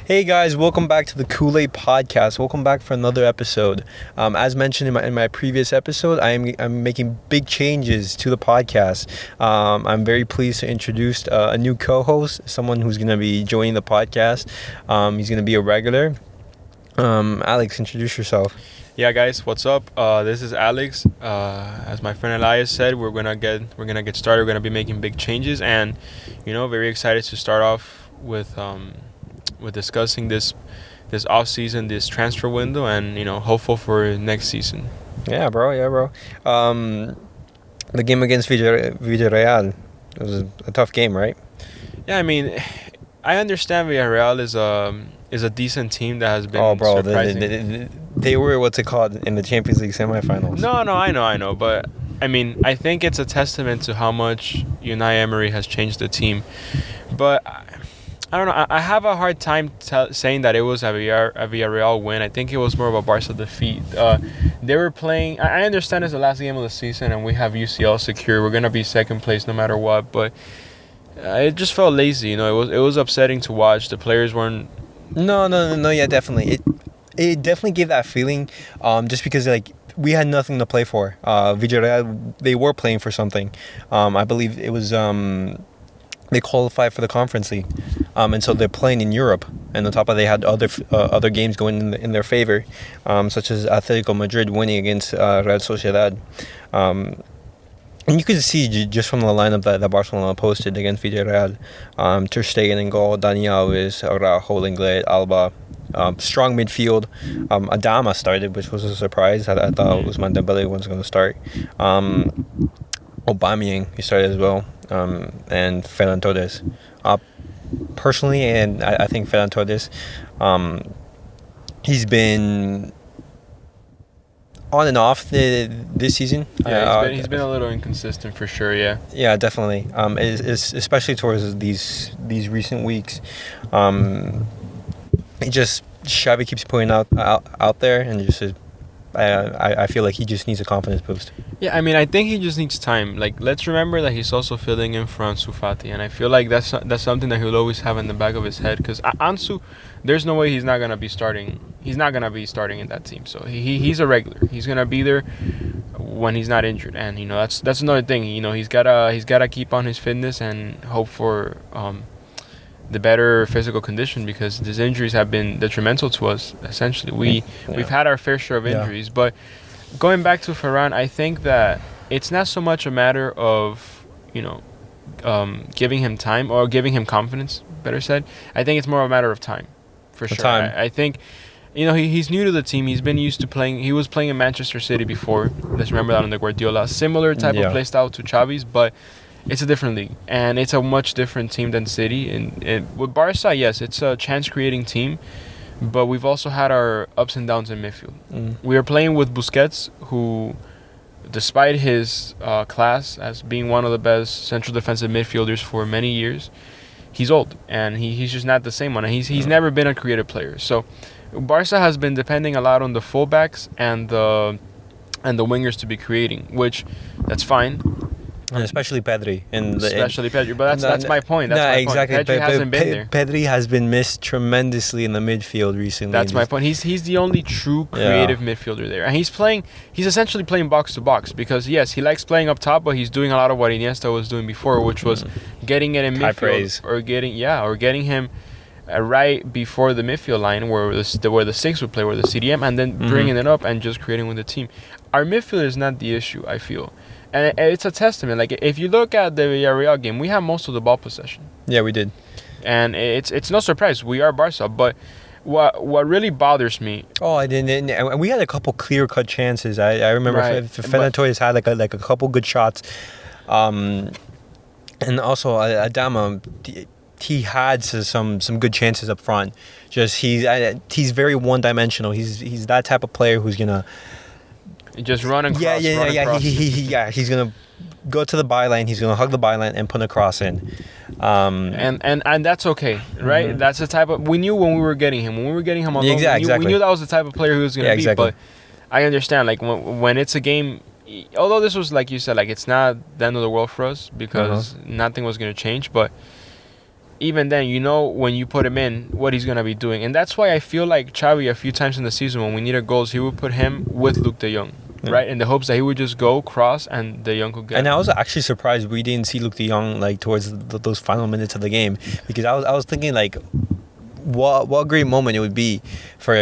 Hey guys, welcome back to the Kool-Aid Podcast. Welcome back for another episode. As mentioned in my previous episode, I'm making big changes to the podcast. I'm very pleased to introduce a new co-host, someone who's going to be joining the podcast. He's going to be a regular. Alex, introduce yourself. Yeah, guys, what's up? This is Alex. As my friend Elias said, we're gonna get started. We're gonna be making big changes, and very excited to start off with discussing this off season, this transfer window, and hopeful for next season. Yeah, bro. The game against Villarreal, it was a tough game, right? Yeah, I mean, I understand Villarreal is a decent team that has been surprising. They were what's it called in the Champions League semifinals. No, I know, but I mean, I think it's a testament to how much Unai Emery has changed the team. But I don't know. I have a hard time saying that it was a Villarreal win. I think it was more of a Barca defeat. They were playing. I understand it's the last game of the season, and we have UCL secure. We're gonna be second place no matter what. But it just felt lazy. It was upsetting to watch. The players weren't. No. Yeah, definitely. It definitely gave that feeling. Just because we had nothing to play for. Villarreal, they were playing for something. I believe it was. They qualified for the Conference League, and so they're playing in Europe. And on top of that, they had other games going in their favor, such as Atletico Madrid winning against Real Sociedad. And you could see just from the lineup that Barcelona posted against Villarreal, Ter Stegen in goal, Dani Alves, Araujo, Lenglet, Alba, strong midfield. Adama started, which was a surprise. I thought Ousmane Dembele was going to start. Aubameyang, he started as well, and Ferran Torres. Personally, and I think Ferran Torres, he's been on and off this season. Yeah, he's been a little inconsistent for sure. Yeah. Yeah, definitely. Especially towards these recent weeks. Xavi keeps putting out there, and I feel like he just needs a confidence boost. Yeah, I mean, I think he just needs time. Let's remember that he's also filling in for Ansu Fati, and I feel like that's something that he'll always have in the back of his head. Because Ansu, there's no way he's not gonna be starting. He's not gonna be starting in that team. So he's a regular. He's gonna be there when he's not injured, and that's another thing. He's gotta keep on his fitness and hope for the better physical condition, because these injuries have been detrimental to us. Essentially, we've had our fair share of injuries. But going back to Ferran, I think that it's not so much a matter of giving him time or giving him confidence. Better said, I think it's more a matter of time, for sure. I think he's new to the team. He's been used to playing. He was playing in Manchester City before. Let's remember that under Guardiola, similar type of play style to Xavi's, but it's a different league, and it's a much different team than City. And with Barca, yes, it's a chance-creating team, but we've also had our ups and downs in midfield. We are playing with Busquets, who, despite his class as being one of the best central defensive midfielders for many years, he's old, and he's just not the same one. And he's never been a creative player. So Barca has been depending a lot on the fullbacks and the wingers to be creating, which that's fine. And especially Pedri. But that's my point. Exactly. Pedri hasn't been there. Pedri has been missed tremendously in the midfield recently. That's my point. He's the only true creative midfielder there. And he's essentially playing box to box, because yes, he likes playing up top, but he's doing a lot of what Iniesta was doing before, which was getting it in midfield or getting him right before the midfield line where the six would play, where the CDM, and then bringing it up and just creating with the team. Our midfield is not the issue, I feel. And it's a testament. If you look at the Villarreal game, we have most of the ball possession. Yeah, we did. And it's no surprise. We are Barca. But what really bothers me... Oh, I didn't. We had a couple clear-cut chances. I remember Ferran Torres had like a couple good shots. And also, Adama, he had some good chances up front. Just he's very one-dimensional. He's that type of player who's going to... Just run and cross. He's gonna go to the byline. He's gonna hug the byline and put a cross in. And that's okay, right? That's the type of we knew when we were getting him. When we were getting him on loan, we knew that was the type of player he was gonna be. But I understand, when it's a game, although this was, like you said, it's not the end of the world for us, because nothing was gonna change. But even then, you know when you put him in, what he's going to be doing. And that's why I feel like Xavi, a few times in the season, when we needed goals, he would put him with Luke de Jong, right? In the hopes that he would just go, cross, and de Jong could get And it. I was actually surprised we didn't see Luke de Jong, like, towards those final minutes of the game. Because I was thinking, like, what a great moment it would be for,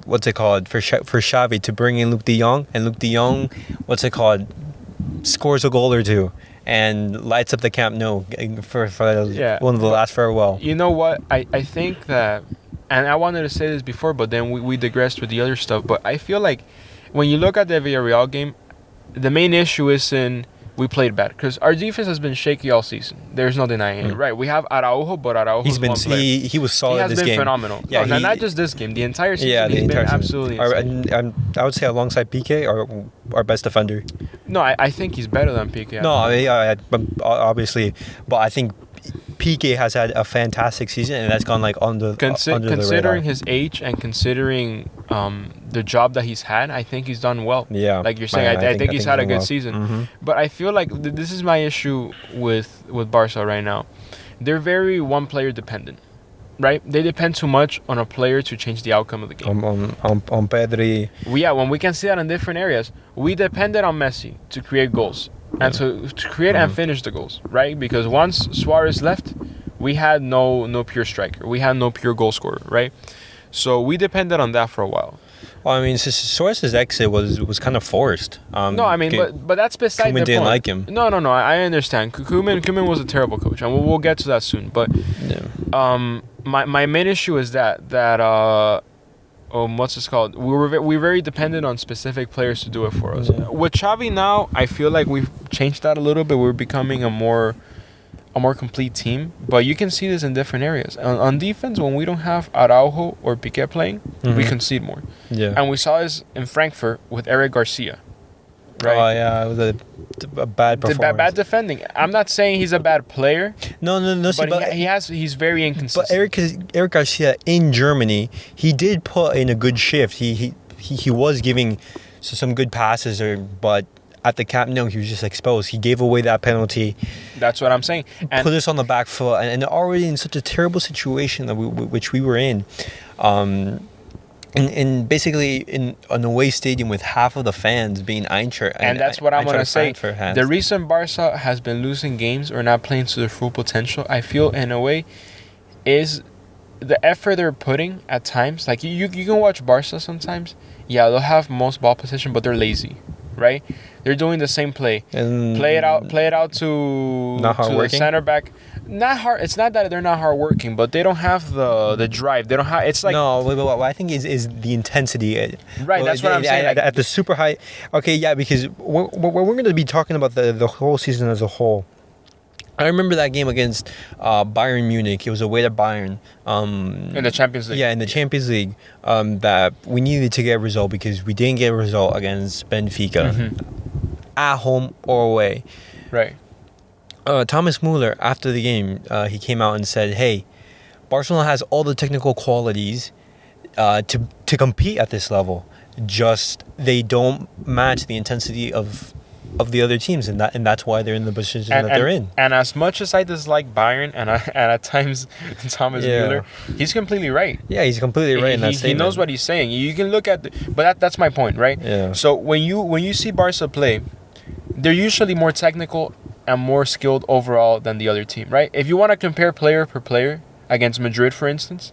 for Xavi to bring in Luke de Jong. And Luke de Jong, scores a goal or two. And lights up the Camp Nou for one of the last farewell. You know what? I think that, and I wanted to say this before, but then we digressed with the other stuff. But I feel like when you look at the Villarreal game, the main issue is we played bad because our defense has been shaky all season. There's no denying it, right? We have Araujo, but Araujo's one player. He was solid this game. He has been phenomenal. Yeah, not just this game. The entire season, he's been absolutely insane. I would say alongside PK, our best defender. No, I think he's better than PK. No, obviously, but I think PK has had a fantastic season, and that's gone like under the radar. Considering his age and considering the job that he's had, I think he's done well. Yeah, like you're saying, I think he's had a good season. Mm-hmm. But I feel like this is my issue with Barca right now. They're very one player dependent, right? They depend too much on a player to change the outcome of the game. On Pedri. When we can see that in different areas, we depended on Messi to create goals and to create and finish the goals, right? Because once Suarez left, we had no pure striker. We had no pure goal scorer, right? So we depended on that for a while. Well, I mean, Suarez's exit was kind of forced. No, I mean, but that's beside the point. Koeman didn't like him. No, I understand. Koeman was a terrible coach, and we'll get to that soon. But my main issue is that what's this called? We're very dependent on specific players to do it for us. Yeah. With Xavi now, I feel like we've changed that a little bit. We're becoming a more complete team, but you can see this in different areas. On defense, when we don't have Araujo or Piqué playing, we concede more. Yeah. And we saw this in Frankfurt with Eric Garcia. Right? Oh, yeah, it was a bad performance. Bad defending. I'm not saying he's a bad player. No. But he's very inconsistent. But Eric Garcia in Germany, he did put in a good shift. He was giving some good passes, but at the Camp Nou, he was just exposed. He gave away that penalty. That's what I'm saying. And put us on the back foot, and already in such a terrible situation that which we were in. And basically in an away stadium with half of the fans being Eintracht. And that's what I'm going to say. The reason Barca has been losing games or not playing to their full potential, I feel in a way, is the effort they're putting at times. Like you can watch Barca sometimes. Yeah, they'll have most ball possession, but they're lazy, right? They're doing the same play. And play it out to the center back. Not hard. It's not that they're not hard working, but they don't have the drive. They don't have. It's like what I think is the intensity. Right. That's what I'm saying. At the super high. Okay. Yeah. Because we're going to be talking about the whole season as a whole. I remember that game against Bayern Munich. It was away to Bayern. In the Champions League. Yeah, in the Champions League. That we needed to get a result because we didn't get a result against Benfica, at home or away. Right. Thomas Müller, after the game, he came out and said, "Hey, Barcelona has all the technical qualities to compete at this level. Just they don't match the intensity of the other teams, and that's why they're in the position that they're in." And as much as I dislike Bayern and at times Thomas Müller, he's completely right. Yeah, he's completely right in that statement. He knows what he's saying. You can look at, but that's my point, right? Yeah. So when you see Barca play, they're usually more technical and more skilled overall than the other team, right? If you want to compare player per player against Madrid, for instance,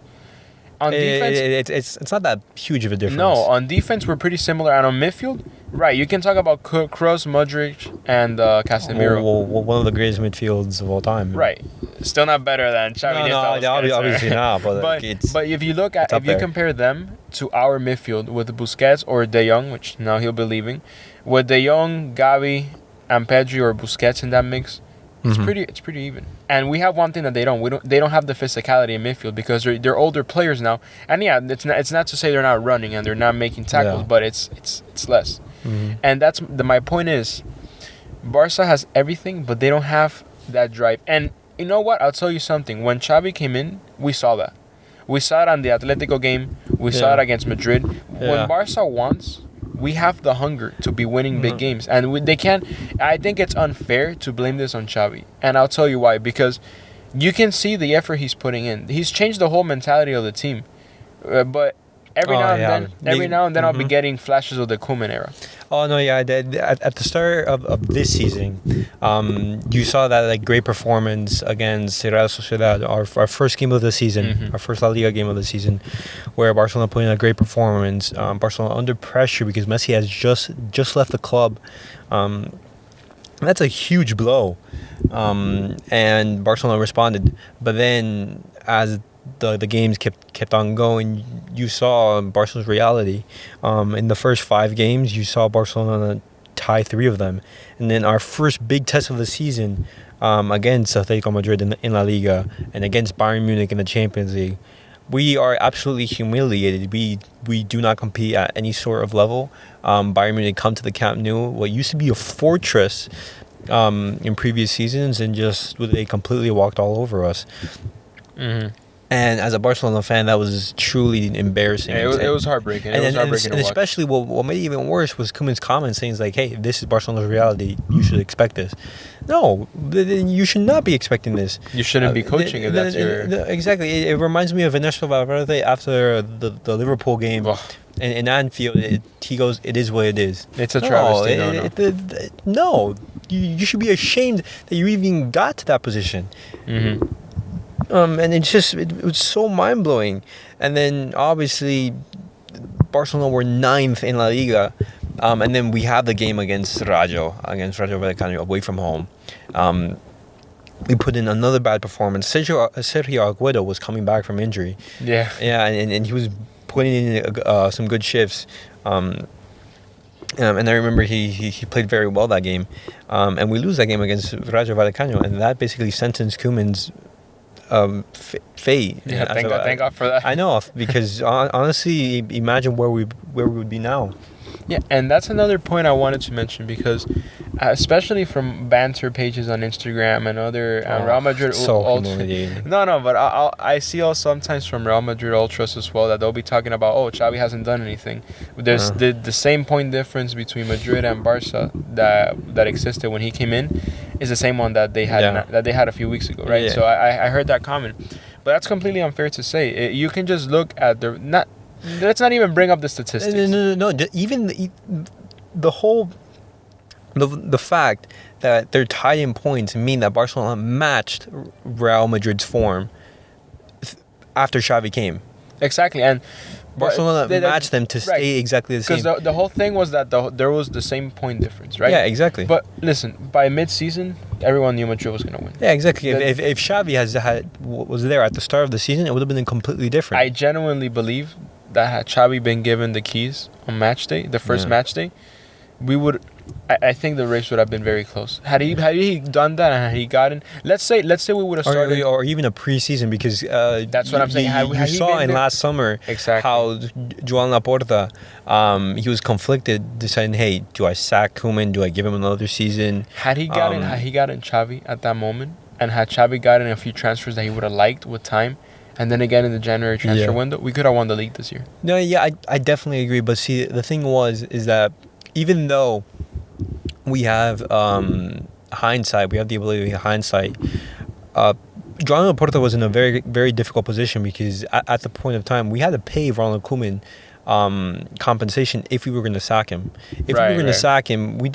on defense, it's not that huge of a difference. No, on defense we're pretty similar, and on midfield, right? You can talk about Kroos, Modric, and Casemiro. One of the greatest midfields of all time. Right, still not better than Xavi. No, obviously not. But if you look at you compare them to our midfield with Busquets or De Jong, which now he'll be leaving, with De Jong, Gavi, and Pedri or Busquets in that mix, it's pretty even. And we have one thing that they don't. They don't have the physicality in midfield because they're older players now. And yeah, it's not to say they're not running and they're not making tackles, but it's less. And that's my point is, Barca has everything, but they don't have that drive. And you know what? I'll tell you something. When Xavi came in, we saw that. We saw it on the Atletico game. We saw it against Madrid. When Barca wants, we have the hunger to be winning big games, and they can't. I think it's unfair to blame this on Xavi, and I'll tell you why. Because you can see the effort he's putting in. He's changed the whole mentality of the team. But every now and then I'll be getting flashes of the Koeman era. Oh no, yeah. At the start of this season, you saw that like great performance against Real Sociedad, our first game of the season, our first La Liga game of the season, where Barcelona put in a great performance. Barcelona under pressure because Messi has just left the club. That's a huge blow, and Barcelona responded. But then as the games kept on going, you saw Barcelona's reality. In the first 5 games, you saw Barcelona tie 3 of them. And then our first big test of the season against Atletico Madrid in La Liga and against Bayern Munich in the Champions League, we are absolutely humiliated. We do not compete at any sort of level. Bayern Munich come to the Camp Nou, what used to be a fortress in previous seasons, and they completely walked all over us. And as a Barcelona fan, that was truly embarrassing. Yeah, it was heartbreaking. And especially what made it even worse was Koeman's comment saying, like, hey, this is Barcelona's reality. You should expect this. No, you should not be expecting this. You shouldn't be coaching if that's your... Exactly. It reminds me of Ernesto Valverde after the Liverpool game. In Anfield, he goes, it is what it is. It's a travesty. No. You should be ashamed that you even got to that position. And it was so mind-blowing. And then obviously Barcelona were 9th in La Liga, and then we have the game against Rayo Vallecano away from home. We put in another bad performance. Sergio Aguero was coming back from injury. And he was putting in some good shifts. And I remember he played very well that game. And we lose that game against Rayo Vallecano, and that basically sentenced Koeman's fate. Thank God for that. I know, because honestly, imagine where we would be now. Yeah, and that's another point I wanted to mention, because especially from banter pages on Instagram and other Real Madrid humiliating. But I see also sometimes from Real Madrid ultras as well that they'll be talking about, Xavi hasn't done anything. There's the same point difference between Madrid and Barca that existed when he came in is the same one that they had that they had a few weeks ago, right? So I heard that comment, but that's completely unfair to say. You can just look at let's not even bring up the statistics. No. Even the whole the fact that they're tied in points mean that Barcelona matched Real Madrid's form after Xavi came. Exactly, and Barcelona matched them to stay exactly the same. Because the whole thing was that there was the same point difference, right? Yeah, exactly. But listen, by mid-season, everyone knew Madrid was going to win. Yeah, exactly. If Xavi was there at the start of the season, it would have been completely different. I genuinely believe that had Xavi been given the keys on match day, the first match day, we would... I think the race would have been very close. Had he done that and had he gotten... Let's say we would have started... Or even a preseason, because... that's what I'm saying. You saw in last summer how Joan Laporta, he was conflicted, deciding, hey, do I sack Koeman? Do I give him another season? Had he gotten Xavi at that moment, and had Xavi gotten a few transfers that he would have liked with time, and then again in the January transfer window, we could have won the league this year. No, yeah, I definitely agree. But see, the thing is that even though we have hindsight, we have the ability to hindsight, Joan Laporta was in a very, very difficult position, because at the point of time, we had to pay Ronald Koeman compensation if we were going to sack him. If we were going to sack him, we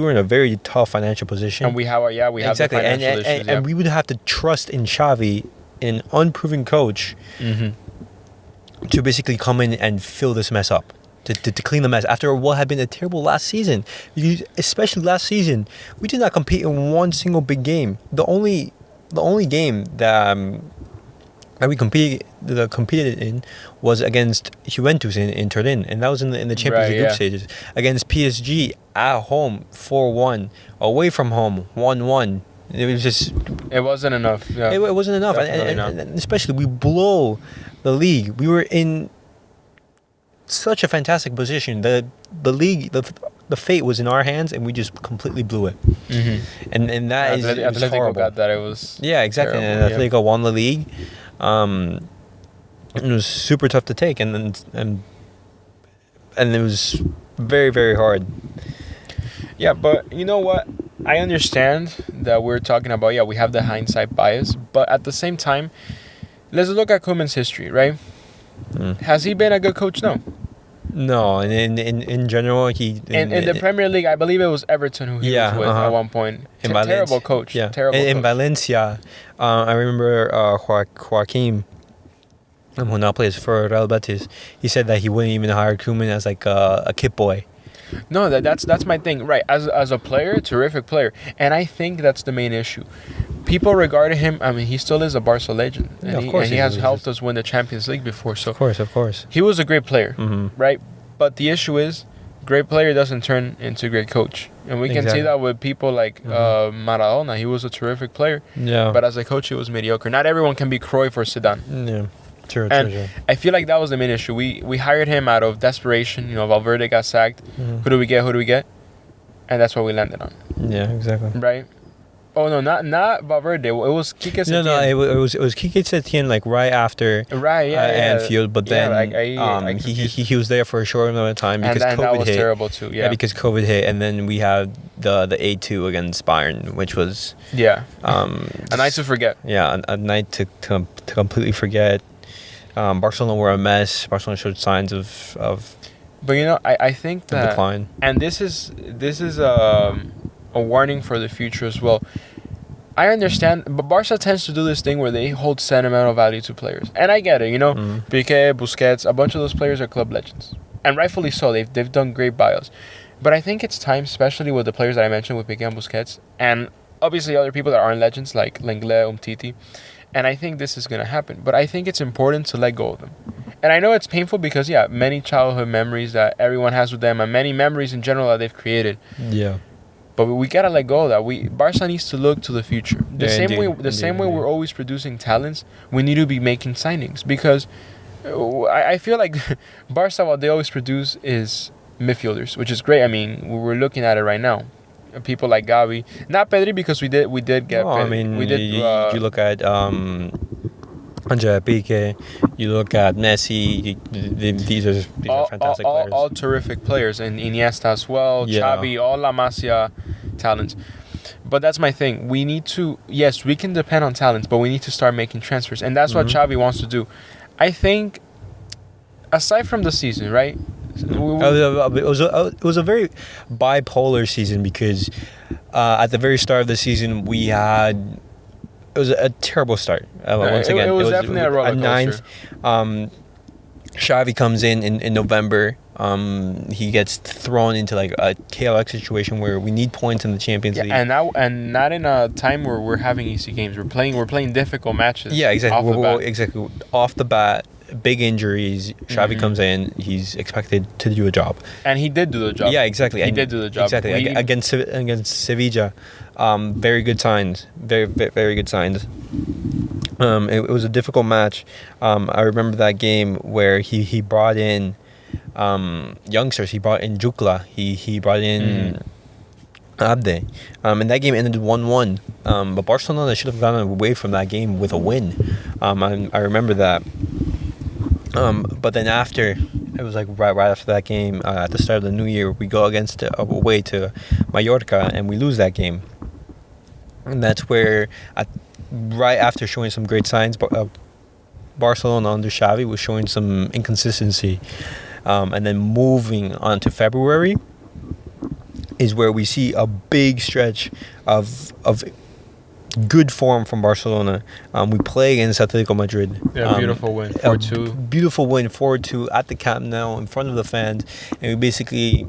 were in a very tough financial position. And we have the financial issues. And we would have to trust in Xavi, an unproven coach, to basically come in and fill this mess up, to clean the mess after what had been a terrible last season. Because especially last season, we did not compete in one single big game. The only game that we competed in was against Juventus in Turin, and that was in the Champions League group stages. Against PSG at home 4-1, away from home 1-1. It wasn't enough. Yeah. It wasn't enough, and especially we blow the league. We were in such a fantastic position. The league, the fate was in our hands, and we just completely blew it. And that is Atletico horrible. got that. It was exactly. Terrible, and Atletico won the league. It was super tough to take, and it was very, very hard. Yeah, but you know what? I understand that we're talking about, yeah, we have the hindsight bias, but at the same time, let's look at Koeman's history, right? Has he been a good coach? No. No, and in general, In the Premier League, I believe it was Everton who he was with at one point. Terrible coach. Yeah. Terrible in coach. Valencia, I remember Joaquim, who now plays for Real Betis, he said that he wouldn't even hire Koeman as like a kid boy. No, that's my thing, right? As a player, terrific player, and I think that's the main issue. People regarded him. I mean, he still is a Barca legend, and, yeah, of course, he has helped us win the Champions League before. So of course, he was a great player, right? But the issue is, great player doesn't turn into great coach, and we can see that with people like Maradona. He was a terrific player, but as a coach, he was mediocre. Not everyone can be Cruyff or Zidane. Yeah. True. I feel like that was the main issue. We hired him out of desperation. Valverde got sacked. Who do we get? And that's what we landed on. Yeah, exactly. Right? Oh no, not Valverde. It was Quique Setién. No, it was Quique Setién like right after Anfield, but then he was there for a short amount of time because and COVID that was hit. terrible too. Yeah, because COVID hit, and then we had the 8-2 against Bayern, which was a night to forget. Yeah, a night to completely forget. Barcelona were a mess. Barcelona showed signs of But I think that decline. And this is a warning for the future as well. I understand, but Barca tends to do this thing where they hold sentimental value to players, and I get it. Piqué, Busquets, a bunch of those players are club legends, and rightfully so. They've done great bios, but I think it's time, especially with the players that I mentioned with Piqué and Busquets, and obviously other people that aren't legends like Lenglet, Umtiti. And I think this is going to happen. But I think it's important to let go of them. And I know it's painful because, many childhood memories that everyone has with them and many memories in general that they've created. Yeah. But we got to let go of that. Barca needs to look to the future. The same way we're always producing talents, we need to be making signings. Because I feel like Barca, what they always produce is midfielders, which is great. I mean, we're looking at it right now. People like Gavi, not Pedri, because we did get. I mean, you look at Angel Pique, you look at Messi. These are fantastic players. All terrific players, and Iniesta as well. Xavi, all La Masia talents. But that's my thing. We need to. Yes, we can depend on talents, but we need to start making transfers, and that's what Xavi wants to do. I think, aside from the season, right? It was a very bipolar season because at the very start of the season it was a terrible start. Once again, it was definitely a roller coaster. Xavi comes in November. He gets thrown into like a KLX situation where we need points in the Champions League. And not in a time where we're having easy games. We're playing difficult matches. Yeah, exactly. Off the bat. Big injuries. Xavi comes in. He's expected to do a job, and he did do the job. Yeah, exactly. He did do the job. Exactly. Against Sevilla, very good signs. Very, very good signs. It was a difficult match. I remember that game where he brought in youngsters. He brought in Jukla. He brought in Abde. And that game ended 1-1. But Barcelona should have gotten away from that game with a win. I remember that. But then after, it was like right after that game, at the start of the new year, we go away to Mallorca and we lose that game. And that's where, right after showing some great signs, Barcelona under Xavi was showing some inconsistency. And then moving on to February is where we see a big stretch of good form from Barcelona. We play against Atletico Madrid. Yeah, beautiful win, 4-2. Beautiful win, 4-2 at the Camp Nou in front of the fans, and we basically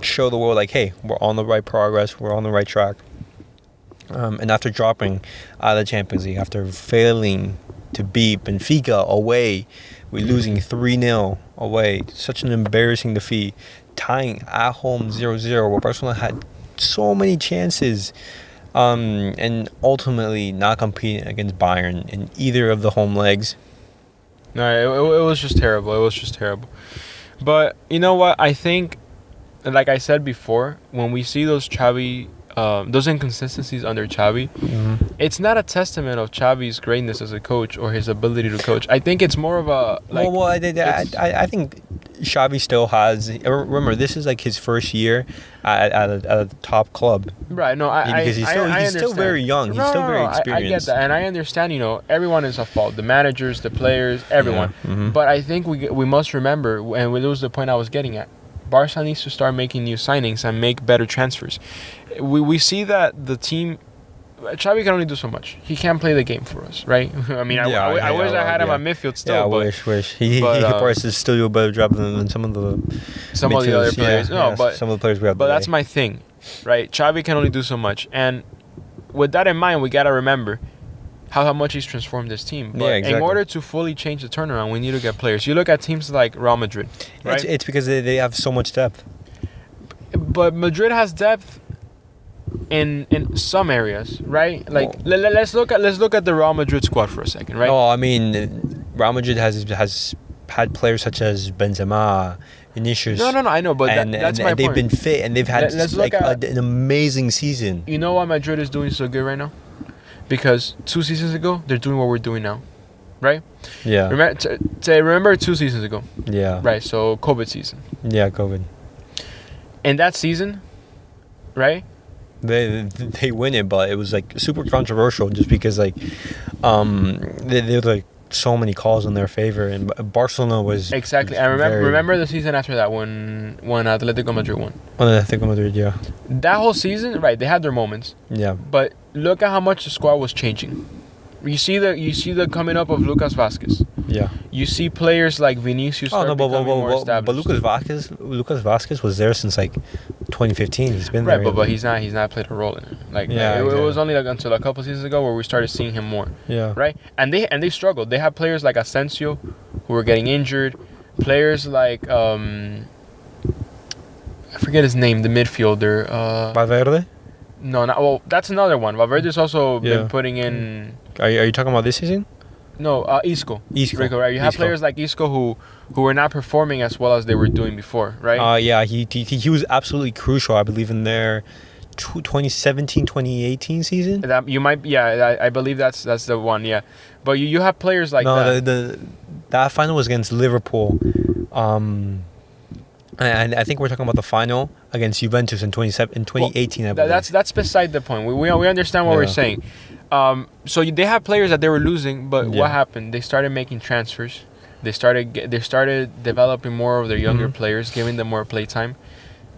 show the world like, hey, we're on the right progress, we're on the right track. And after dropping out of the Champions League, after failing to beat Benfica away, we're losing 3-0 away. Such an embarrassing defeat. Tying at home 0-0, where Barcelona had so many chances. And ultimately not competing against Bayern in either of the home legs. No, it was just terrible. But you know what? I think, like I said before, when we see those Xavi, those inconsistencies under Xavi, it's not a testament of Xavi's greatness as a coach or his ability to coach. I think it's more of a I think Xavi still has. Remember, this is like his first year at a top club. Right. No, Because he's still very young. He's still very experienced. I get that, and I understand. Everyone is at fault. The managers, the players, everyone. Yeah. Mm-hmm. But I think we must remember, and it was the point I was getting at. Barca needs to start making new signings and make better transfers. We see that the team. Xavi can only do so much. He can't play the game for us, right? I mean, I wish I had him at midfield still. Yeah, I wish. He could probably still do a better job than some of the other players. Some of the players we have. But that's my thing, right? Xavi can only do so much, and with that in mind, we gotta remember how much he's transformed this team. But in order to fully change the turnaround, we need to get players. You look at teams like Real Madrid, right? It's because they have so much depth. But Madrid has depth in some areas, right? Like let's look at the Real Madrid squad for a second, right? Oh, I mean, Real Madrid has had players such as Benzema, Vinicius. No, I know, but that's my point. They've been fit and they've had an amazing season. You know why Madrid is doing so good right now? Because 2 seasons ago they're doing what we're doing now, right? Yeah. Remember 2 seasons ago. Yeah. Right. So COVID season. Yeah, COVID. In that season, right? They win it, but it was like super controversial just because like there were like so many calls in their favor, and Barcelona was exactly. I remember the season after that when Atletico Madrid won. Atletico Madrid, yeah. That whole season, right? They had their moments. Yeah. But look at how much the squad was changing. You see the coming up of Lucas Vázquez. Yeah. You see players like Vinicius more established. But Lucas Vázquez was there since like 2015. He's been there. Right, but he's not played a role in it. Like it was only like until a couple seasons ago where we started seeing him more. Yeah. Right? And they struggled. They had players like Asensio who were getting injured. Players like I forget his name, the midfielder. Valverde? No, that's another one. Valverde's also been putting in. Are you talking about this season? No, Isco. Rico, right? You have players like Isco who were not performing as well as they were doing before, right? Yeah, he was absolutely crucial, I believe, in their 2017-2018 season. I believe that's the one, yeah. But you have players like that. That final was against Liverpool. And I think we're talking about the final against Juventus in 2018. I believe. That's beside the point. We understand what we're saying. So they have players that they were losing, but what happened? They started making transfers. They started developing more of their younger players, giving them more playtime.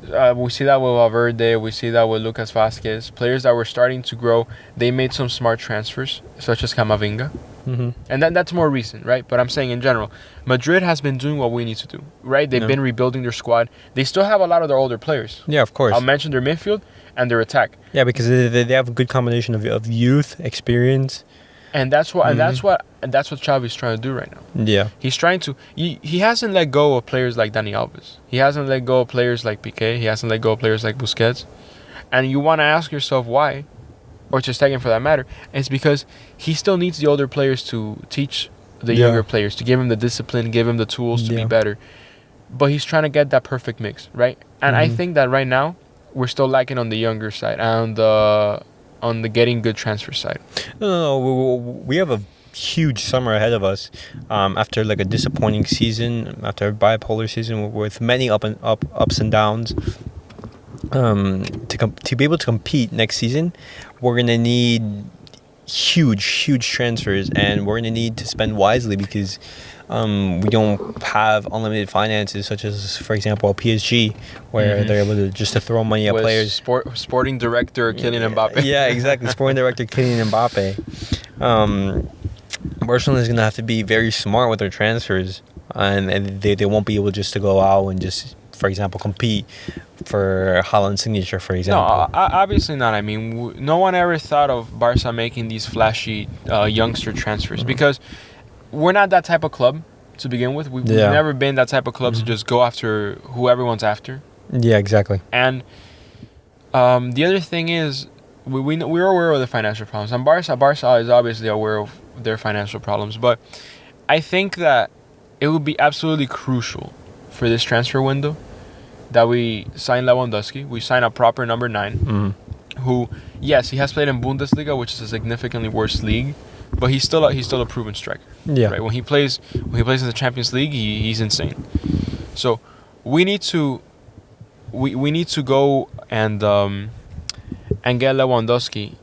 We see that with Valverde. We see that with Lucas Vázquez. Players that were starting to grow. They made some smart transfers, such as Camavinga. Mm-hmm. And that's more recent, right? But I'm saying in general, Madrid has been doing what we need to do, right? They've been rebuilding their squad. They still have a lot of their older players. Yeah, of course. I'll mention their midfield and their attack. Yeah, because they have a good combination of youth, experience. And that's what Xavi's trying to do right now. Yeah. He's trying to he hasn't let go of players like Dani Alves. He hasn't let go of players like Piqué. He hasn't let go of players like Busquets. And you want to ask yourself why, or just Stegen for that matter. It's because he still needs the older players to teach the younger players, to give him the discipline, give him the tools to be better. But he's trying to get that perfect mix, right? And I think that right now we're still lacking on the younger side and on the getting good transfer side. No, we have a huge summer ahead of us. After like a disappointing season, after a bipolar season with many ups and downs. To be able to compete next season, we're gonna need huge transfers, and we're gonna need to spend wisely because we don't have unlimited finances, such as, for example, PSG, where they're able to just throw money at players. Sporting director Kylian Mbappe. Yeah, exactly. Sporting director Kylian Mbappe. Barcelona is gonna have to be very smart with their transfers, and they won't be able just to go out and just, for example, compete for Haaland's signature, for example. No, obviously not. I mean, no one ever thought of Barca making these flashy youngster transfers because we're not that type of club to begin with. We've never been that type of club to just go after who everyone's after. Yeah, exactly. And the other thing is, we're aware of the financial problems. And Barca is obviously aware of their financial problems. But I think that it would be absolutely crucial for this transfer window that we sign Lewandowski. We sign a proper number 9, who, yes, he has played in Bundesliga, which is a significantly worse league, but he's still a proven striker. Yeah. Right. When he plays in the Champions League, he's insane. So we need to we need to go and get Lewandowski,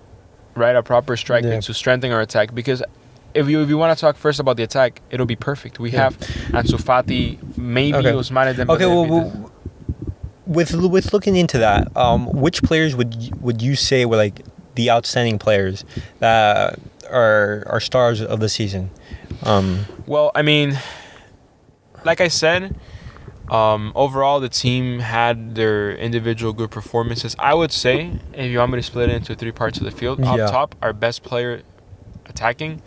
right, a proper striker to strengthen our attack. Because if you want to talk first about the attack, it'll be perfect. We have Ansu Fati, maybe Ousmane Dembele. Okay, well, with looking into that, which players would you say were like the outstanding players that are stars of the season? Well, I mean, like I said, overall the team had their individual good performances. I would say, if you want me to split it into three parts of the field, up top, our best player attacking.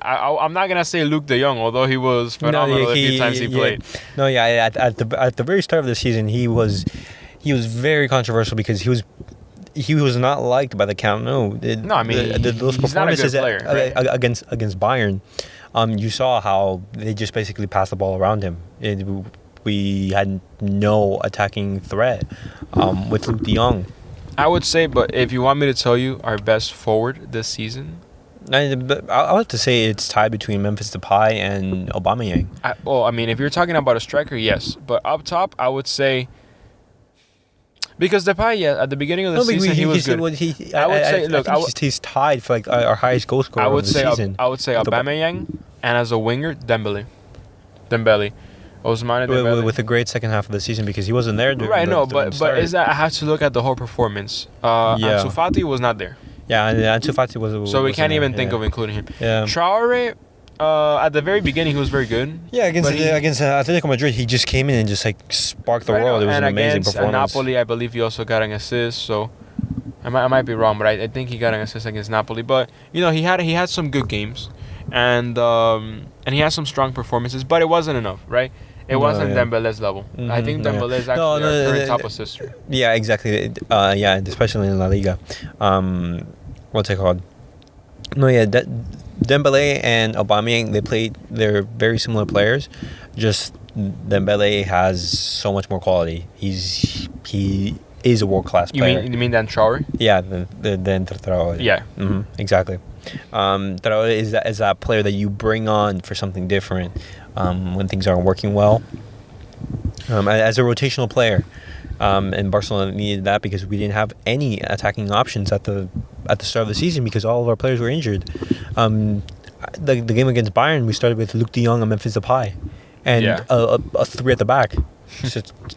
I'm not gonna say Luke De Jong, although he was phenomenal a few times he played. No, yeah, at the very start of the season, he was very controversial because he was not liked by the Camp Nou. I mean, those he's not a good player, right? against Bayern, you saw how they just basically passed the ball around him. We had no attacking threat with Luke De Jong. I would say, but if you want me to tell you our best forward this season, I'll have to say it's tied between Memphis Depay and Aubameyang. I mean, if you're talking about a striker, yes. But up top, I would say, because Depay, at the beginning of the season, he was good. I would say, look, he's tied for like our highest goal scorer of the season. I would say Aubameyang, and as a winger, Dembele. Ousmane Dembele. With a great second half of the season because he wasn't there. But is that I have to look at the whole performance. Ansu Fati was not there. Yeah, and Ansu Fati was. So we can't even think of including him. Yeah. Traore, at the very beginning, he was very good. Yeah, against Atletico Madrid, he just came in and just like sparked the world. It was an amazing performance. And against Napoli, I believe he also got an assist. So I might be wrong, but I think he got an assist against Napoli. But he had some good games, and he had some strong performances. But it wasn't enough, right? It wasn't Dembele's level. Mm-hmm, I think Dembele is actually our current top assister. Yeah, exactly. Especially in La Liga. What's it called? No, yeah, Dembele and Aubameyang, they're very similar players. Just Dembele has so much more quality. He is a world-class player. You mean than Traore? Yeah, than Traore. Yeah. Mm-hmm, exactly. Traore is that player that you bring on for something different when things aren't working well. As a rotational player, and Barcelona needed that because we didn't have any attacking options at the start of the season because all of our players were injured. The game against Bayern, we started with Luke De Jong and Memphis Depay, and a three at the back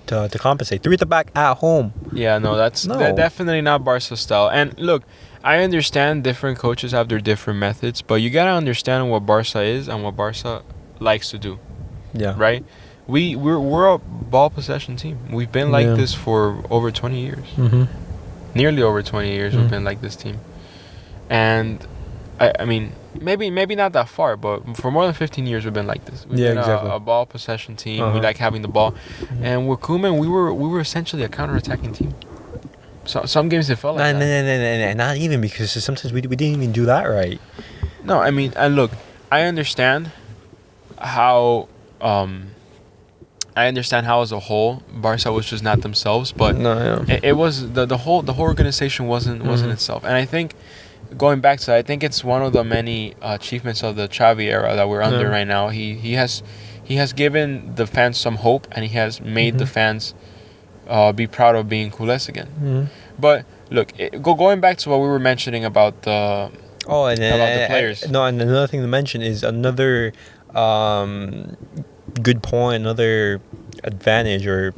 to compensate. Three at the back at home. Yeah, that's definitely not Barca style. And look, I understand different coaches have their different methods, but you gotta understand what Barca is and what Barca likes to do. Yeah. Right? We're a ball possession team. We've been like this for over 20 years. Mm-hmm. Nearly over 20 years we've been like this team. And I mean, maybe not that far, but for more than 15 years we've been like this. We've been a ball possession team. We like having the ball. Mm-hmm. And with Koeman, we were essentially a counter-attacking team. So some games it felt like that. Not even, because sometimes we didn't even do that right. No, I mean, and look, I understand how as a whole Barca was just not themselves, but it was the whole organization wasn't itself. And I think, going back to that, I think it's one of the many achievements of the Xavi era that we're under right now. He has given the fans some hope, and he has made the fans be proud of being culés again. Mm-hmm. But look, going back to what we were mentioning about the players. And another thing to mention is another good point, another advantage or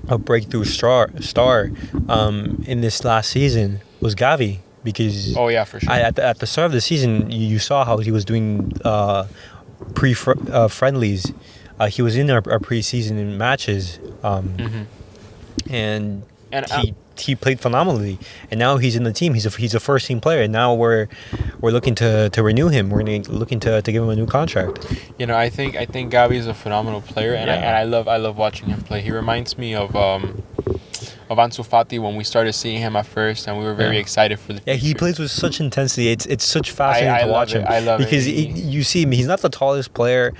a breakthrough star in this last season was Gavi, because for sure. At the start of the season, you saw how he was doing friendlies. He was in our preseason matches, and he played phenomenally, and now he's in the team. He's a first team player, and now we're looking to renew him. We're looking to give him a new contract. I think Gavi is a phenomenal player, and I love watching him play. He reminds me of Ansu Fati when we started seeing him at first, and we were very excited for the future. Yeah, he plays with such intensity. It's such fascinating to watch him. I love because it. You see him. He's not the tallest player.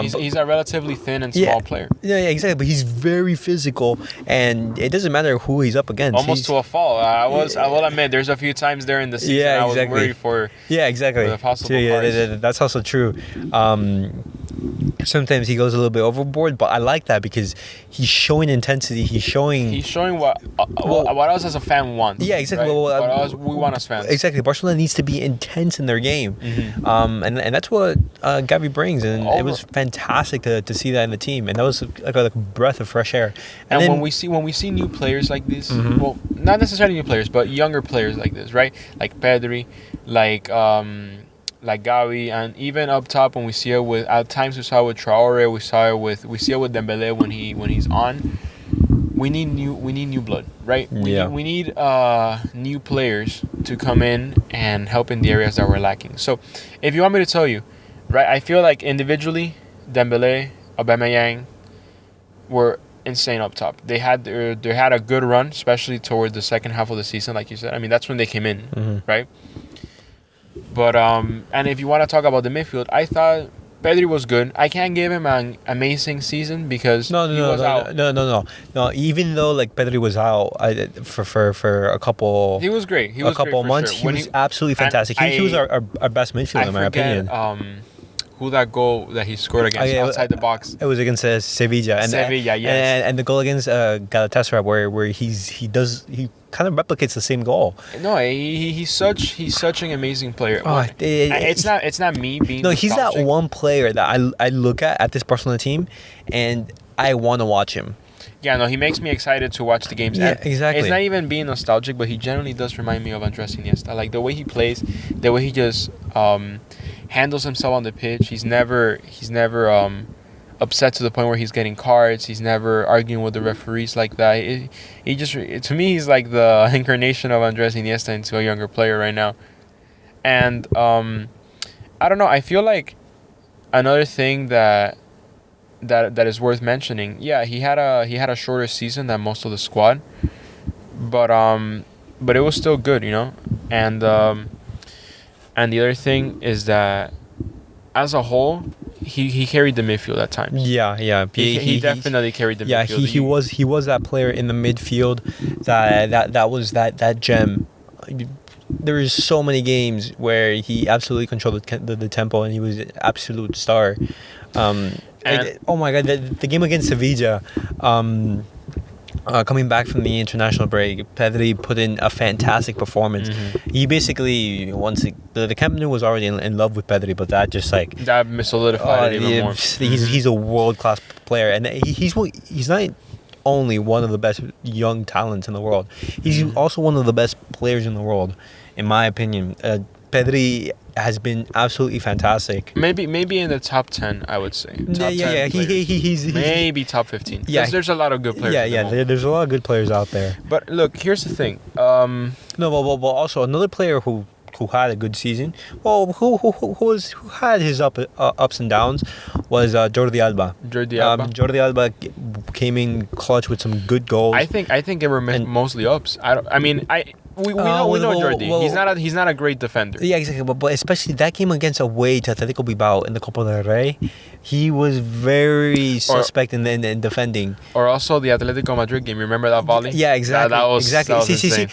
He's a relatively thin and small player. Yeah, exactly. But he's very physical, and it doesn't matter who he's up against. Almost to a fault. I will admit, there's a few times there in the season I was worried for. Yeah, exactly. For the possible parts. That's also true. Sometimes he goes a little bit overboard, but I like that because he's showing intensity. He's showing what us as a fan want. Yeah, exactly. Right? What else we want as fans. Exactly. Barcelona needs to be intense in their game, and that's what Gavi brings, and it was fantastic to see that in the team, and that was like a breath of fresh air. And then, when we see new players like this, well, not necessarily new players, but younger players like this, right? Like Pedri, like Gavi, and even up top when we see it with at times we saw it with Traore, we see it with Dembele when he's on. We need new blood, right? We need new players to come in and help in the areas that we're lacking. So, if you want me to tell you, right, I feel like individually, Dembele, Aubameyang were insane up top. They had a good run, especially toward the second half of the season, like you said. I mean, that's when they came in, right? But and if you want to talk about the midfield, I thought Pedri was good. I can't give him an amazing season because he was out. No. Even though like Pedri was out for a couple, he was great. He was a couple months. Sure. He was absolutely fantastic. He was our best midfielder in my opinion. Who that goal that he scored against outside the box? It was against Sevilla. And the goal against Galatasaray where he kind of replicates the same goal. No, he's such an amazing player. It's not me being. No, he's that one player that I look at this Barcelona team, and I want to watch him. Yeah, no, he makes me excited to watch the games. Yeah, exactly. It's not even being nostalgic, but he generally does remind me of Andres Iniesta. Like the way he plays, the way he just handles himself on the pitch. He's never upset to the point where he's getting cards. He's never arguing with the referees like that. To me, he's like the incarnation of Andres Iniesta into a younger player right now. And I don't know. I feel like another thing that is worth mentioning. Yeah, he had a shorter season than most of the squad, but it was still good, you know. And the other thing is that as a whole, he carried the midfield at times. Yeah. He definitely carried the midfield. Yeah, he was that player in the midfield that was that gem. There is so many games where he absolutely controlled the tempo, and he was an absolute star. Oh my God, the game against Sevilla, coming back from the international break, Pedri put in a fantastic performance. He basically, once the Camp Nou was already in love with Pedri, but that just like that solidified it even more. He's a world-class player, and he's not only one of the best young talents in the world. He's also one of the best players in the world, in my opinion. Pedri has been absolutely fantastic. Maybe in the top 10, I would say. Top 10 he's maybe top 15. Yeah, there's a lot of good players. There's a lot of good players out there. But look, here's the thing. No, but also another player who had a good season, who had his ups and downs, was Jordi Alba. Jordi Alba came in clutch with some good goals. I think it were mostly ups. We know Jordi. He's not a great defender. Yeah, exactly. But especially that game against away to Atletico Bilbao in the Copa del Rey, he was very suspect in defending. Or also the Atletico Madrid game. Remember that volley? Yeah, exactly. That was insane.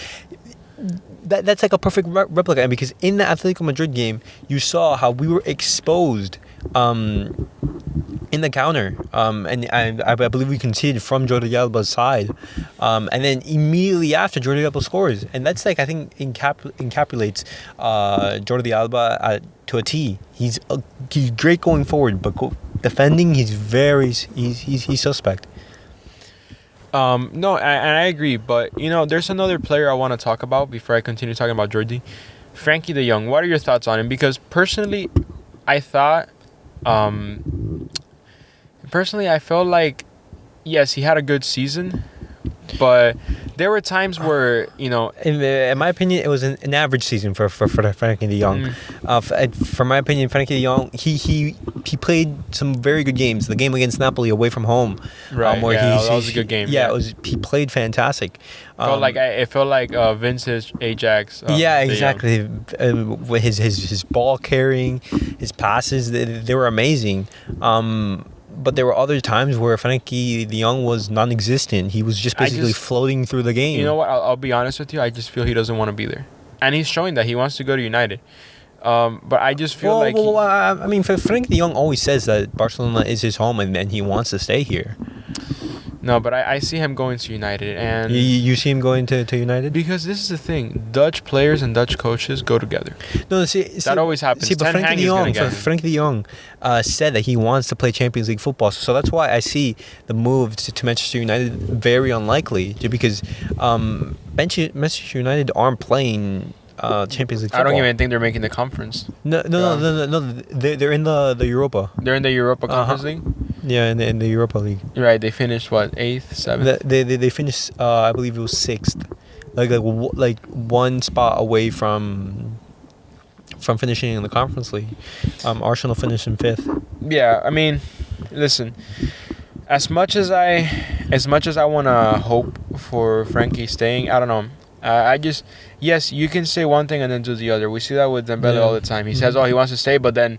That's like a perfect replica, because in the Atletico Madrid game, you saw how we were exposed in the counter, and I believe we conceded from Jordi Alba's side, and then immediately after Jordi Alba scores, and that's like I think encapsulates Jordi Alba to a T. He's great going forward, but defending he's suspect. No, and I agree, but there's another player I want to talk about before I continue talking about Jordi. Frankie de Jong. What are your thoughts on him? Because personally, I thought. I felt like, yes, he had a good season, but there were times where, in my opinion, it was an average season for Frankie de Jong. For my opinion, Frankie de Jong, he he played some very good games. The game against Napoli away from home, Right. where That was a good game. Yeah, he played fantastic. It felt like Vince's Ajax. Yeah, De Jong. exactly. With his ball carrying, his passes, they were amazing. But there were other times where Frankie de Jong was non-existent. He was just basically floating through the game. You know what? I'll be honest with you. I just feel he doesn't want to be there, and he's showing that he wants to go to United. But I just feel I mean, Frankie de Jong always says that Barcelona is his home and he wants to stay here. No, but I see him going to United, and you see him going to United? Because this is the thing: Dutch players and Dutch coaches go together. No, that always happens. See, but Frankie de Jong said that he wants to play Champions League football, so that's why I see the move to Manchester United very unlikely, just because Manchester United aren't playing Champions League football. I don't even think they're making the conference. No. They're in the Europa. They're in the Europa Conference League. Yeah, in the Europa League. Right, they finished what, 8th, 7th? They finished. I believe it was 6th, like one spot away from finishing in the Conference League. Arsenal finished in 5th. Yeah, I mean, listen. As much as I want to hope for Frankie staying, I don't know. Yes, you can say one thing and then do the other. We see that with Dembele all the time. He says, he wants to stay, but then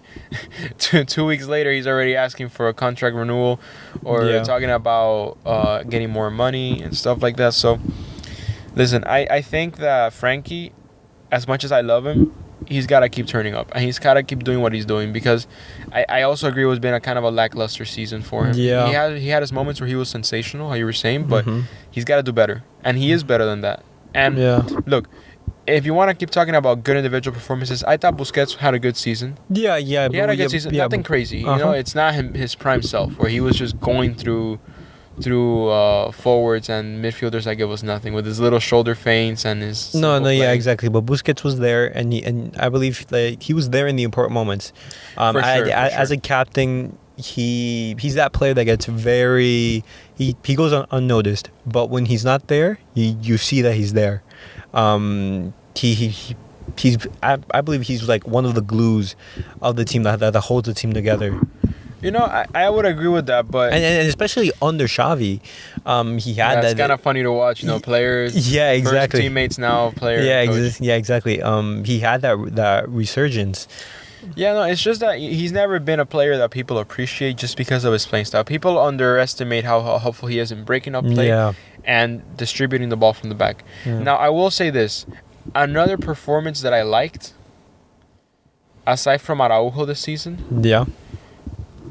2 weeks later, he's already asking for a contract renewal or talking about getting more money and stuff like that. So, listen, I think that Frankie, as much as I love him, he's got to keep turning up. And he's got to keep doing what he's doing because I also agree it's been a kind of a lackluster season for him. Yeah. He had his moments where he was sensational, how you were saying, but he's got to do better. And he is better than that. And look, if you want to keep talking about good individual performances, I thought Busquets had a good season. Yeah. He had a good season. Nothing crazy. You know, it's not his prime self where he was just going through forwards and midfielders like it was nothing with his little shoulder feints and his exactly. But Busquets was there, and I believe that he was there in the important moments. For sure. As a captain, he's that player that gets very he goes unnoticed, but when he's not there, you see that he's there. I believe he's like one of the glues of the team that holds the team together. You know, I would agree with that, but and especially under Xavi, he had that. It's kind of funny to watch, players. Yeah, exactly. First teammates now players. Yeah, exactly. He had that resurgence. Yeah, no, it's just that he's never been a player that people appreciate just because of his playing style. People underestimate how helpful he is in breaking up play and distributing the ball from the back. Yeah. Now, I will say this. Another performance that I liked, aside from Araujo this season,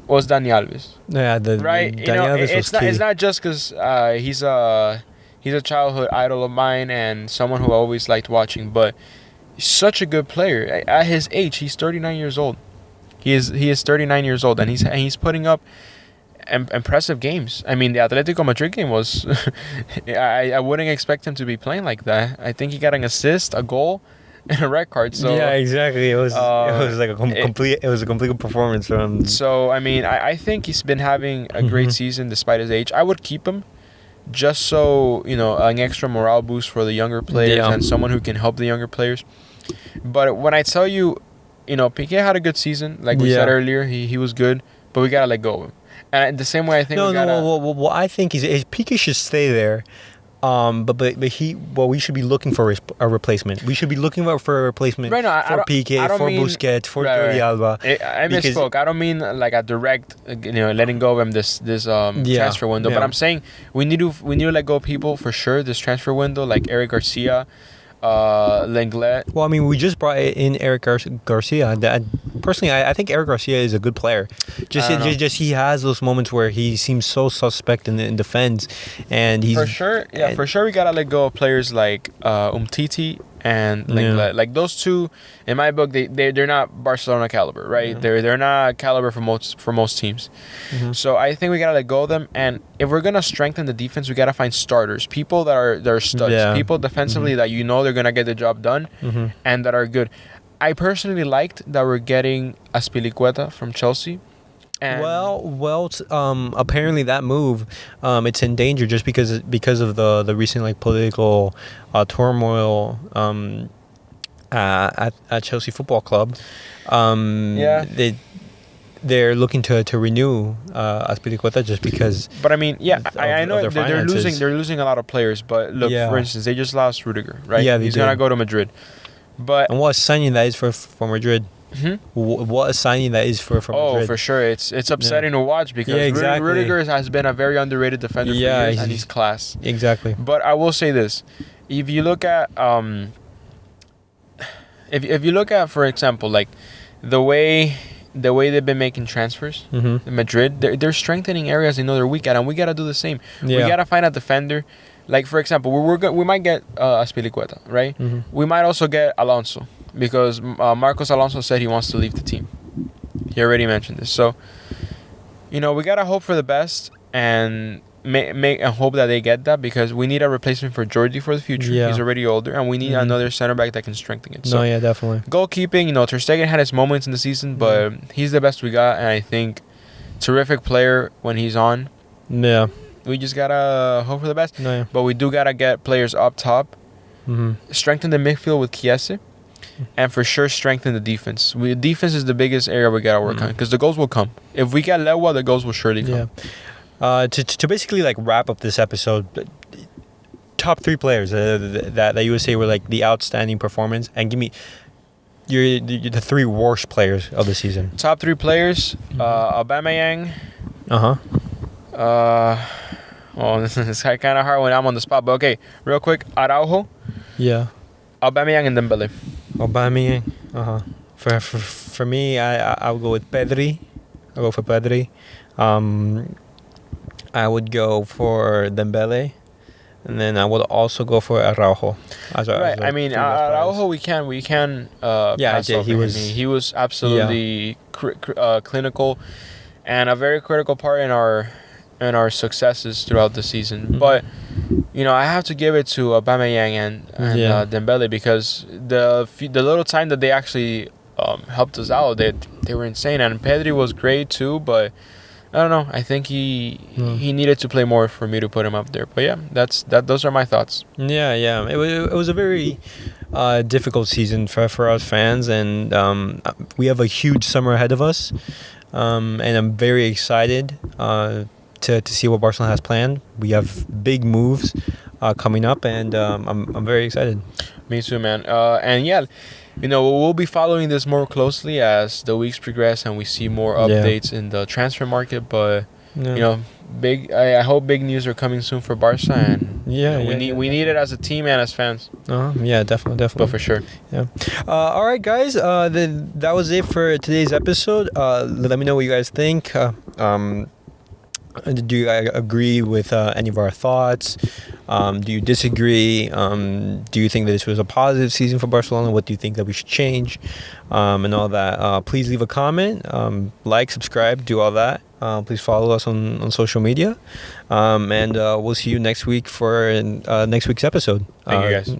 was Dani Alves. Yeah, Dani Alves was key. It's not just because he's a childhood idol of mine and someone who I always liked watching, but such a good player. At his age, he's 39 years old. He is 39 years old, and he's putting up impressive games. I mean, the Atletico Madrid game was. I wouldn't expect him to be playing like that. I think he got an assist, a goal, and a red card. So yeah, exactly. It was like a complete. It was a complete performance from. So I mean, I think he's been having a great season despite his age. I would keep him. Just so, an extra morale boost for the younger players and someone who can help the younger players. But when I tell you, Piqué had a good season. Like we said earlier, he was good, but we got to let go of him. And the same way I think what I think is Piqué should stay there. But we should be looking for a replacement. We should be looking for a replacement for Piqué, for Busquets, for Jordi Alba. I misspoke. I don't mean like a direct, letting go of him this transfer window. But I'm saying we need to let go of people for sure this transfer window, like Eric Garcia, Lenglet. Well, I mean, we just brought in Eric Garcia. Personally, I think Eric Garcia is a good player. Just he has those moments where he seems so suspect in defense, and he's for sure. Yeah, for sure. We gotta let go of players like Umtiti and Lenglet. Like those two, in my book, they're not Barcelona caliber, right? Yeah. They're not caliber for most teams. So I think we gotta let go of them. And if we're gonna strengthen the defense, we gotta find starters, people that are studs, people defensively that they're gonna get the job done, and that are good. I personally liked that we're getting Azpilicueta from Chelsea. And apparently that move, it's in danger just because of the recent political turmoil at Chelsea Football Club. they're looking to renew Azpilicueta just because. But I mean, yeah, I know their they're losing. finances. They're losing a lot of players. But look, Yeah. for instance, they just lost Rudiger, right? Yeah, they he's did. gonna go to Madrid. But And what a signing that is for Madrid. What a signing that is for Madrid. oh, for sure, it's upsetting to watch because Yeah, exactly. Rudiger has been a very underrated defender for years, and he's class. Exactly. But I will say this: if you look at if you look at, for example, like the way they've been making transfers, in Madrid, they're strengthening areas they know they're weak at, and we gotta do the same. Yeah. We gotta find a defender. Like, for example, we might get Azpilicueta, right? We might also get Alonso because Marcos Alonso said he wants to leave the team. He already mentioned this. So, we gotta hope for the best and make and hope that they get that because we need a replacement for Jordi for the future. Yeah. He's already older, and we need another center back that can strengthen it. So, No, yeah, definitely. goalkeeping, Ter Stegen had his moments in the season, but he's the best we got, and I think terrific player when he's on. Yeah. We just gotta hope for the best. No, yeah. But we do gotta get players up top, strengthen the midfield with Chiesa, and for sure strengthen the defense. Defense is the biggest area we gotta work on because the goals will come. If we get Lewa, the goals will surely come. Yeah. To basically like wrap up this episode, top 3 players that you would say were like the outstanding performance, and give me the 3 worst players of the season. Top 3 players: Aubameyang. Well, this is kind of hard when I'm on the spot, but okay, real quick: Araujo, Yeah. Aubameyang, and Dembele. Aubameyang. For me, I would go with Pedri. I'll go for Pedri. I would go for Dembele, and then I would also go for Araujo. Right. I mean, Araujo, we can. Pass over he him. was. He was absolutely clinical, and a very critical part in our successes throughout the season. But I have to give it to Aubameyang and Dembele because the little time that they actually helped us out, they were insane. And Pedri was great too, but I don't know. I think he needed to play more for me to put him up there. But yeah, those are my thoughts. Yeah. It was a very difficult season for us fans, and we have a huge summer ahead of us. And I'm very excited to see what Barcelona has planned. We have big moves coming up, and I'm very excited. Me too, man. And yeah, we'll be following this more closely as the weeks progress and we see more updates in the transfer market. But big. I hope big news are coming soon for Barca, and we need it as a team and as fans. Yeah, definitely. But for sure. Yeah. All right, guys. That was it for today's episode. Let me know what you guys think. Do you agree with any of our thoughts? Do you disagree? Do you think that this was a positive season for Barcelona? What do you think that we should change? And all that. Please leave a comment, like, subscribe, do all that. Please follow us on social media. And we'll see you next week for next week's episode. Thank you, guys.